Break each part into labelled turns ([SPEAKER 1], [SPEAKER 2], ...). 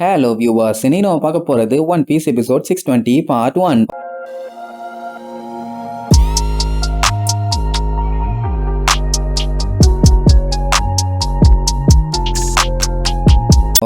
[SPEAKER 1] Hello viewers, இன்னைக்கு நம்ம பார்க்க போறது one piece episode 620 part 1.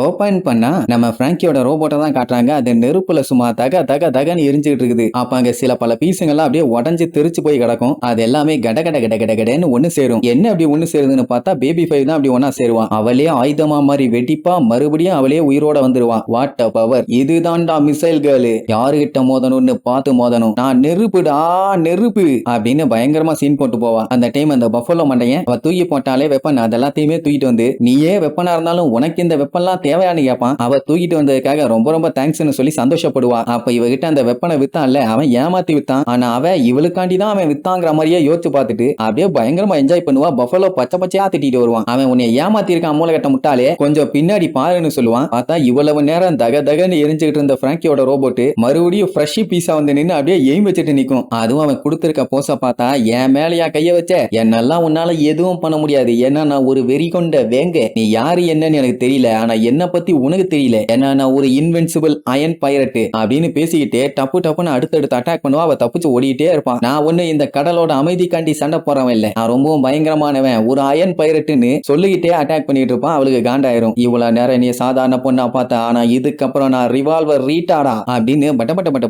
[SPEAKER 1] Open பண்ணா நம்ம பிராங்கியோட ரோபோட்டை தான் காட்டுறாங்க. அது நெருப்புல சும்மா தக தக தகன்னு எரிஞ்சுட்டு இருக்குது. அப்ப அங்க சில பல பீஸுங்கெல்லாம் அப்படியே உடஞ்சு தெரிச்சு போய் கிடக்கும். அது எல்லாமே கட கட கட கட கடன்னு ஒண்ணு சேரும். என்ன அப்படி ஒண்ணு சேருதுன்னு பார்த்தா பேபி 5 தான் அப்படி ஒன்னா சேருவான். அவளே ஆயுதமா மாதிரி வெட்டிப்பா, மறுபடியும் அவளே உயிரோட வந்துருவான். What a power! இதுதான்டா மிசைல் கேர்ள். யாருகிட்ட மோதணும்னு பார்த்து மோதணும். நான் நெருப்புடா நெருப்பு அப்படின்னு பயங்கரமா சீன் போட்டு போவா. அந்த டைம் அந்த பஃபலோ மண்டையன் அவ தூக்கி போட்டாலே வெப்பன் அதெல்லாத்தையுமே தூக்கிட்டு வந்து, நீயே வெப்பனா இருந்தாலும் உனக்கு இந்த வெப்பன்லாம் தேவையானு கேட்பான். அவ தூக்கிட்டு வந்ததுக்காக ரொம்ப ரொம்ப தேங்க்ஸ்னு சொல்லி சந்தோஷப்படுவா. அப்ப இவகிட்ட அந்த வெப்பனை வித்தான்ல, அவன் ஏமாத்தி வித்தான். ஆனா அவ இவளுக்காண்டி தான் அவன் வித்தாங்கிற மாதிரியே யோசிச்சு பார்த்துட்டு அப்படியே பயங்கரமா என்ஜாய் பண்ணுவா. பஃபலோ பச்சை பச்சையா திட்டிட்டு வருவான். அவன் உன்னை ஏமாத்தி இருக்கான் மூளைகட்ட முட்டாளே, கொஞ்சம் பின்னாடி பாருன்னு சொல்லுவான். பார்த்தா இவ்வளவு நேரம் தக தகன்னு எரிஞ்சுக்கிட்டு இருந்த பிராங்கியோட ரோபோட் மறுபடியும் ஃப்ரெஷ் பீஸா வந்து நின்று அப்படியே எய்ம் வச்சுட்டு நிக்கும். அதுவும் அவன் கொடுத்திருக்க போஸ பார்த்தா என் மேலையா கைய வச்ச, என்னெல்லாம் உன்னால எதுவும் பண்ண முடியாது. ஏன்னா நான் ஒரு வெறி கொண்ட வேங்க. நீ யாரு என்னன்னு எனக்கு தெரியல, ஆனா என்ன பத்தி உனக்கு தெரியல. ஏன்னா நான் ஒரு இன்வென்சிபிள் அயன் பைரட் அப்படின்னு பேசிக்கிட்டே டப்பு டப்புன்னு அடுத்தடுத்து அட்டாக் பண்ணுவா. அவ தப்பிச்சு ஓடிட்டே இருப்பான். நான் ஒண்ணு இந்த கடலோட அமைதிக்காண்டி சண்டை போறவன் இல்ல, நான் ரொம்பவும் பயங்கரமானவன், ஒரு அயன் பைரட்னு சொல்லிக்கிட்டே அட்டாக் பண்ணிட்டு இருப்பான். அவளுக்கு காண்டாயிரும். இவ்வளவு நேரம் நீ சாதாரண பொண்ணா பார்த்தா, ஆனா இதுக்கப்புறம் நான் ரிவால்வர் ரீட்டாடா அப்படின்னு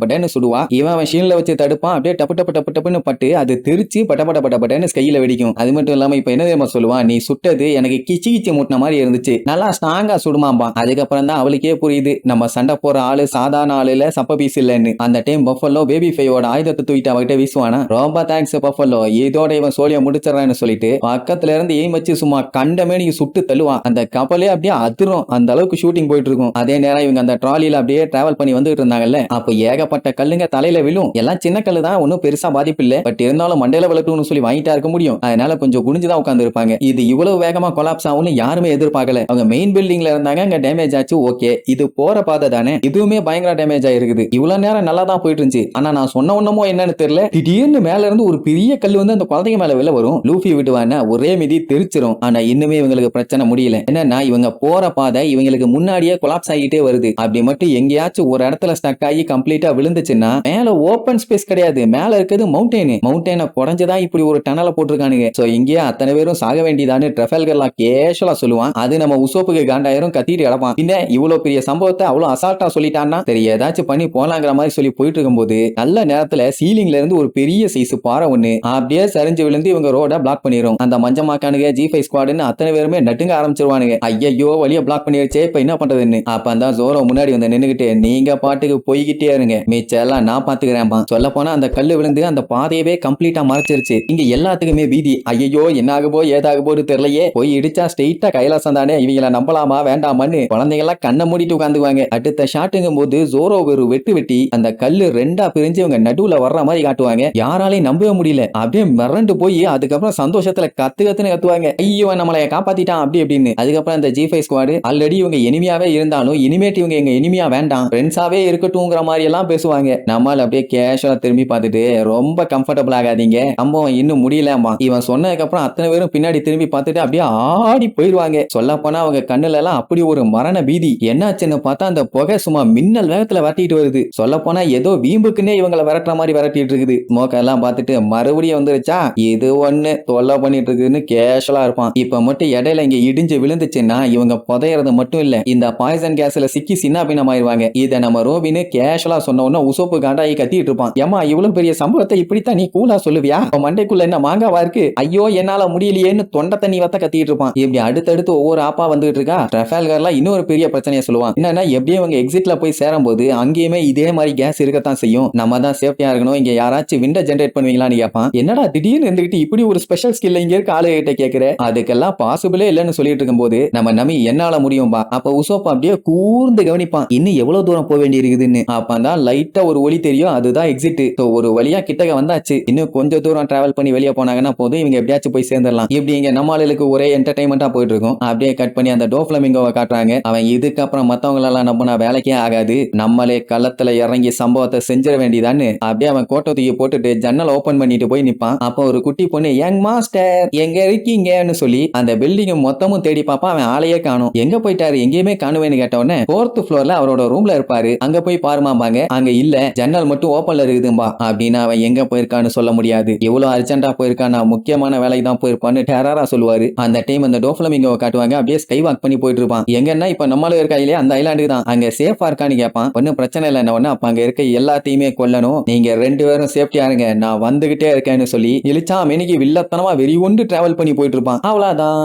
[SPEAKER 1] பட்டன்னு சுடுவா. இவன் ஷீல்ட்ல வச்சு தடுப்பான். அப்படியே டப்பு டப்பு டப்பு டப்புன்னு பட்டு அது திருச்சி பட்டன்னு ஸ்கையில வெடிக்கும். அது மட்டும் இல்லாம இப்ப என்ன தெரியுமா சொல்லுவான், நீ சுட்டது எனக்கு கிச்சி கிச்சி மூட்டின மாதிரி இருந்துச்சு, நல்லா ஸ்ட்ராங்கா சுடுமாம்பா. அதுக்கப்புறம் தான் அவளுக்கே புரியுது நம்ம சண்டை போற ஆளு சாதாரண ஆளுல சப்ப பீஸ் இல்லன்னு. அந்த டைம் பஃபலோ பேபி 5ஓட ஆயுதத்தை தூக்கிட்டு அவகிட்ட வீசுவானா. ரொம்ப தேங்க்ஸ் பஃபலோ, இதோட இவன் சோழிய முடிச்சிடறான்னு சொல்லிட்டு பக்கத்துல இருந்து எய்ம் வச்சு சும்மா கண்டமேனிக்கு சுட்டு தள்ளுவான். அந்த கப்பலே அப்படியே அதிரும். அந்த அளவுக்கு ஷூட்டிங் போயிட்டு இருக்கும். அதே நேரம் இவங்க அந்த ட்ராலியில அப்படியே டிராவல் பண்ணி வந்துட்டு இருந்தாங்கல்ல, அப்ப ஏகப்பட்ட கல்லுங்க தலையில விழும். எல்லாம் சின்ன கல்லு தான், ஒன்னும் பெருசா பாதிப்பு இல்ல. பட் இருந்தாலும் மண்டையில விளட்டுன்னு சொல்லி வாங்கிட்டா இருக்க முடியும். அதனால கொஞ்சம் குனிஞ்சுதான் உட்கார்ந்து இருப்பாங்க. இது இவ்வளவு வேகமா கொலாப்ஸ் ஆகும்னு யாருமே எதிர்பார்க்கல. அவங்க மெயின் பில்டிங்ல இருந்தாங்க, அங்க டேமேஜ் ஆச்சு. ஓகே, இது போற பாதை தானே, இதுவுமே பயங்கர டேமேஜ் ஆயிருக்குது. இவ்வளவு நேரம் நல்லா தான் போயிட்டு இருந்துச்சு. ஆனா நான் சொன்ன ஒண்ணுமோ என்னன்னு தெரியல, திடீர்னு மேல இருந்து ஒரு பெரிய கல் வந்து அந்த குழந்தைங்க மேல வெளில வரும். லூஃபி விட்டுவான ஒரே மிதி தெரிச்சிரும். ஆனா இன்னுமே இவங்களுக்கு பிரச்சனை முடியல. என்னன்னா இவங்க போற பாதை இவங்களுக்கு முன்னாடியே கொலாப்ஸ் ஆகிட்டே வருது. அப்படி மட்டும் எங்கேயாச்சும் ஒரு இடத்துல ஸ்டக் ஆகி கம்ப்ளீட்டா விழுந்துச்சுன்னா மேல ஓபன் ஸ்பேஸ் கிடையாது, மேல இருக்கிறது மவுண்டனை குறைஞ்சதான் இப்படி ஒரு டனலை போட்டிருக்கானுங்க. சோ இங்கேயே அத்தனை பேரும் சாக வேண்டியதான்னு ட்ரெஃபல்கர்லாம் கேஷுவலா சொல்லுவான். அது நம்ம உசோப்புக்கு காண்டாயிரம் கத்திட்டு கிடப்பான். பின்ன இவ்வளவு பெரிய சம்பவத்தை அவ்வளவு அசால்ட்டா சொல்லிட்டான்னா சரி ஏதாச்சும் பண்ணி போலாங்கிற மாதிரி சொல்லி போயிட்டு இருக்கும்போது நல்ல நேரத்துல சீலிங்ல இருந்து ஒரு பெரிய சைஸ் பாறை ஒண்ணு அப்படியே சரிஞ்சு விழுந்து இவங்க ரோட பிளாக் பண்ணிரும். அந்த மஞ்சமாக்கானுங்க G5 ஸ்குவாடுன்னு அத்தனை பேருமே நட்டுங்க ஆரம்பிச்சிருவானுங்க. ஐயோ வழிய பிளாக் பண்ணிருச்சே, இப்ப என்ன பண்றதுன்னு. அப்ப அந்த ஜோரோ முன்னாடி வந்து நின்னுகிட்டு, நீங்க பாட்டுக்கு போய்கிட்டே இருங்க, மிச்சம் எல்லாம் நான் பாத்துக்கிறேன்பா. சொல்ல போனா அந்த கல்லு விழுந்து அந்த பாதையவே கம்ப்ளீட்டா மறைச்சிருச்சு. இங்க எல்லாத்துக்குமே வீதி. ஐயோ என்ன ஆகுபோ ஏதாகுபோது தெரியலையே, போய் இடிச்சா ஸ்ட்ரெயிட்டா கைலாசம் தானே, இவங்கள நம்பலாமா வேண்டாமான்னு குழந்தைங்க எல்லாம் கண்ணை மூடிட்டு உட்காந்துக்குவாங்க. அடுத்த ஷாட்டுங்கும் போது ஜோரோ ஒரு வெட்டி அந்த கல்லு ரெண்டா பிரிஞ்சு இவங்க நடுவுல வர்ற மாதிரி காட்டுவாங்க. யாராலையும் நம்பவே முடியல. அப்படியே மிரண்டு போய் அதுக்கப்புறம் சந்தோஷத்துல கத்துன்னு கத்துவாங்க, ஐயோ நம்மளை காப்பாத்திட்டான் அப்படி அப்படின்னு. அதுக்கப்புறம் அந்த G5 ஸ்குவாடு ஆல்ரெடி இவங்க எனிமியாவே இருந்தாலும் இனிமேட் இவங்க எங்க எனிமியா வேண்டாம், ஃப்ரெண்ட்ஸாவே இருக்கட்டும்ங்கிற மாதிரி எல்லாம் பேசுவாங்க. நம்மால அப்படியே கேஷுவலா திரும்பி பார்த்துட்டு ரொம்ப கம்ஃபர்டபிள் ஆகாதீங்க, சம்பவம் இன்னும் முடியலமா. இவன் சொன்னதுக்கு அப்புறம் அத்தனை பேரும் பின்னாடி திரும்பி பார்த்துட்டு அப்படியே ஆடி போயிடுவாங்க. சொல்ல போனா அவங்க கண்ணுல எல்லாம் அப்படி ஒரு மரண பீதி. என்னாச்சுன்னு பார்த்தா அந்த புகை சும்மா மின்னல் வேகத்துல வரட்டிட்டு வருது. சொல்ல போனா ஏதோ வீம்புக்குன்னே இவங்களை விரட்டுற மாதிரி விரட்டிட்டு இருக்குது. ஸ்மோக் எல்லாம் பார்த்துட்டு மறுபடியும் வந்துருச்சா, இது ஒண்ணு தொல்லை பண்ணிட்டு இருக்குன்னு கேஷுவலா இருப்பான். இப்ப மட்டும் இடையில இங்க இடிஞ்சு விழுந்துச்சுன்னா இவங்க புதையறது மட்டும் இல்ல, இந்த பாய்சன் கேஸ்ல சிக்கி சின்ன பின்னமாயிருவாங்க. இதை நம்ம ரோபின்னு கேஷுவலா சொன்ன உடனே உசோப்பு காண்டாயி கத்திட்டு இருப்பான். ஏமா இவ்வளவு பெரிய சம்பவத்தை இப்படித்தான் நீ கூலா சொல்லுவியா, மண்டைக்குள்ள என்ன மாங்காவா இருக்கு, ஐயோ என்னால முடியலையேன்னு தொண்டை தண்ணி வத்த கத்திட்டு இருப்பான். இப்படி அடுத்தடுத்து ஒவ்வொரு ஆப்பா வந்துட்டு இருக்கா. ட்ரெஃபல்கர்லாம் இன்னொரு பெரிய பிரச்சனையை சொல்லுவான். என்னன்னா எப்படியும் அவங்க எக்ஸிட்ல போய் சேரும் போது அங்கேயுமே இதே மாதிரி கேஸ் இருக்கத்தான் செய்யும், நம்ம தான் சேஃப்டியா இருக்கணும், இங்க யாராச்சும் விண்டோ ஜெனரேட் பண்ணுவீங்களான்னு கேட்பான். என்னடா திடீர்னு இருந்துகிட்டு இப்படி ஒரு ஸ்பெஷல் ஸ்கில் இங்க இருக்க ஆளு கிட்ட கேக்குற, அதுக்கெல்லாம் பாசிபிளே இல்லன்னு சொல்லிட்டு இருக்கும்போது நம்ம நம்பி என்னால முடியும்பா. அப்ப உசோப் அப்படியே கூர்ந்து கவனிப்பான், இன்னும் எவ்வளவு தூரம் போக வேண்டி இருக்குதுன்னு. அப்பதான் லைட்டா ஒரு ஒளி தெரியும், அதுதான் எக்ஸிட். ஒரு வழியா கிட்டக்க வந்தாச்சு, இன்னும் கொஞ்சம் தூரம் டிராவல் பண்ணி வெளியே போனாங்கன்னா போதும், இவங்க எப்படியாச்சும் போய் சேர்ந்துடலாம். இப்படி இங்க நம்ம ஆளுக்கு ஒரே என்டர்டைன்மெண்டா போயிட்டு இருக்கும். அப்படியே கட் பண்ணி அந்த டோஃப்ளமிங்கோவை காட்டுறாங்க. அவன் இதுக்கப்புறம் மத்தவங்களெல்லாம் நம்பினா வேலைக்கே ஆகாது, நம்மளே களத்துல இறங்கி சம்பவத்தை செஞ்சிட வேண்டியதான்னு அப்படியே அவன் கோட்டை தூக்கி போட்டுட்டு ஜன்னல் ஓபன் பண்ணிட்டு போய் நிப்பான். அப்போ ஒரு குட்டி பொண்ணு யங் மாஸ்டர் எங்க இருக்கீங்கன்னு சொல்லி அந்த பில்டிங் மொத்தமும் தேடி பாப்பான். அவன் ஆளையே காணும். எங்க போயிட்டாரு, எங்கேயுமே காணுவேன்னு கேட்டவொடனே 4th ஃப்ளோர்ல அவரோட ரூம்ல இருப்பாரு, அங்க போய் பாருமாம்பாங்க. அங்க இல்ல, ஜன்னல் மட்டும் ஓபன்ல இருக்குதும்பா. அப்படின்னு அவன் எங்க போயிருக்கான்னு சொல்ல முடியாது. எவ்வளவு அர்ஜென்டா போயிருக்கான், நான் முக்கியமான வேலைக்கு தான் போயிருப்பான்னு டெரரா சொல்லுவாரு. அந்த டைம் அந்த டோஃப்ளமிங்கோ காட்டுவாங்க. அப்படியே ஸ்கை வாக் பண்ணி போயிட்டு இருப்பான். எங்கன்னா இப்ப நம்மளும் இருக்கா இல்லையா அந்த ஐலாண்டுக்கு தான். அங்க சேஃபா இருக்கான்னு கேட்பான். ஒன்னும் பிரச்சனை இல்லை என்ன, அப்ப அங்க இருக்க எல்லாத்தையுமே கொல்லணும், நீங்க 2 பேரும் சேஃப்டியா இருங்க, நான் வந்துகிட்டே இருக்கேன்னு சொல்லி இழிச்சா மெனிக்கு வில்லத்தனமா வெறி கொண்டு டிராவல் பண்ணி போயிட்டு இருப்பான். அவ்வளவுதான்.